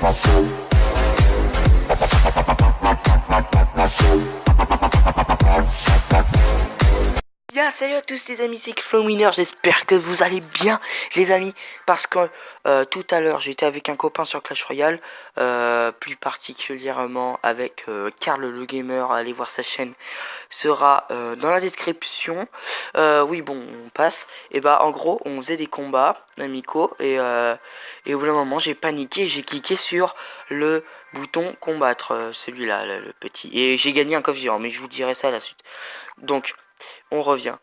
Bien, salut à tous les amis, c'est Flowwinner, j'espère que vous allez bien les amis, parce que tout à l'heure j'étais avec un copain sur Clash Royale, plus particulièrement avec Karl le Gamer, allez voir sa chaîne, sera dans la description. Oui bon, on passe, et bah en gros on faisait des combats amicaux, et au bout d'un moment j'ai paniqué, j'ai cliqué sur le bouton combattre, celui-là, le petit, et j'ai gagné un coffre géant, mais je vous dirai ça à la suite. Donc on revient.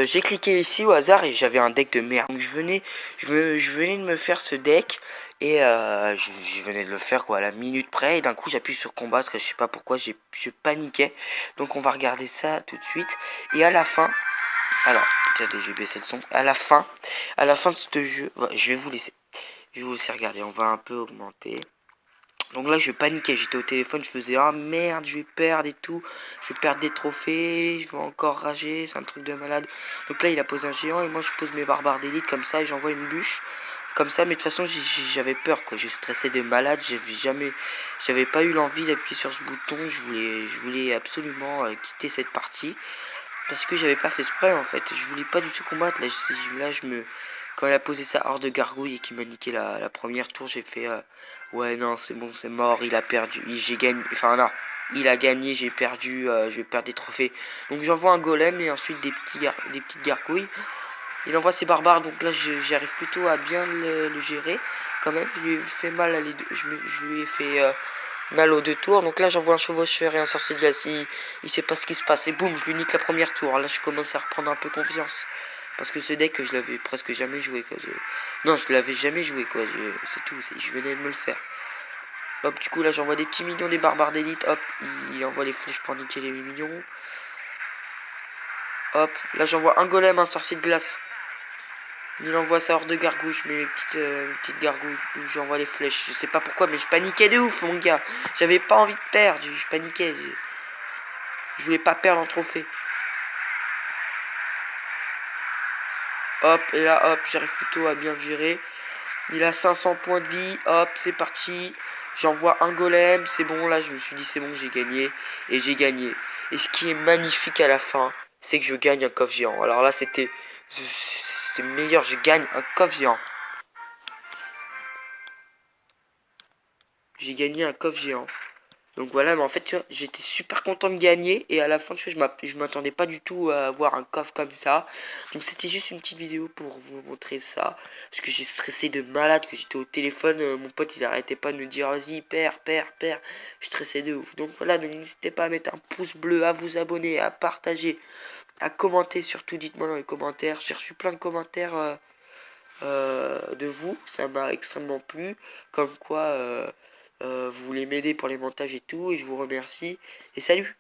J'ai cliqué ici au hasard et j'avais un deck de merde. Donc je venais de me faire ce deck et je venais de le faire quoi à la minute près, et d'un coup j'appuie sur combattre et je sais pas pourquoi je paniquais. Donc on va regarder ça tout de suite, et à la fin, alors attendez, je vais baisser le son. À la fin de ce jeu, je vais vous laisser regarder. On va un peu augmenter. Donc là je paniquais, j'étais au téléphone, je faisais ah merde, je vais perdre et tout, je vais perdre des trophées, je vais encore rager, c'est un truc de malade. Donc là il a posé un géant et moi je pose mes barbares d'élite comme ça et j'envoie une bûche comme ça, mais de toute façon j'avais peur quoi, j'ai stressé de malade, j'avais pas eu l'envie d'appuyer sur ce bouton, je voulais absolument quitter cette partie parce que j'avais pas fait exprès en fait, je voulais pas du tout combattre. Quand elle a posé sa horde de gargouilles et qu'il m'a niqué la première tour, j'ai fait ouais non c'est bon, c'est mort, il a perdu, j'ai gagné, enfin non, il a gagné, j'ai perdu, je vais perdre des trophées. Donc j'envoie un golem et ensuite des petites gargouilles. Il envoie ses barbares, donc là j'arrive plutôt à bien le gérer quand même. Je lui ai fait mal à les deux, je lui ai fait mal aux deux tours. Donc là j'envoie un chevaucheur et un sorcier de glace, il sait pas ce qui se passe et boum, je lui nique la première tour. Là je commence à reprendre un peu confiance. Parce que ce deck, je l'avais presque jamais joué, quoi. Non, je l'avais jamais joué, quoi. C'est tout, je venais de me le faire. Hop, du coup, là, j'envoie des petits minions des barbares d'élite. Hop, il envoie les flèches pour niquer les minions. Hop, là, j'envoie un golem, un sorcier de glace. Il envoie sa horde de gargouilles, je mets mes petites gargouilles. J'envoie les flèches. Je sais pas pourquoi, mais je paniquais de ouf, mon gars. J'avais pas envie de perdre, je paniquais. Je voulais pas perdre en trophée. Hop, et là, hop, j'arrive plutôt à bien le gérer. Il a 500 points de vie. Hop, c'est parti. J'envoie un golem. C'est bon, là, je me suis dit, c'est bon, j'ai gagné. Et j'ai gagné. Et ce qui est magnifique à la fin, c'est que je gagne un coffre géant. Alors là, c'est meilleur. Je gagne un coffre géant. J'ai gagné un coffre géant. Donc voilà, mais en fait, tu vois, j'étais super content de gagner. Et à la fin, tu vois, je m'attendais pas du tout à avoir un coffre comme ça. Donc c'était juste une petite vidéo pour vous montrer ça. Parce que j'ai stressé de malade, que j'étais au téléphone. Mon pote, il arrêtait pas de me dire, vas-y, perds. Je stressais de ouf. Donc voilà, donc n'hésitez pas à mettre un pouce bleu, à vous abonner, à partager, à commenter surtout. Dites-moi dans les commentaires. J'ai reçu plein de commentaires de vous. Ça m'a extrêmement plu. Comme quoi... vous voulez m'aider pour les montages et tout, et je vous remercie. Et salut!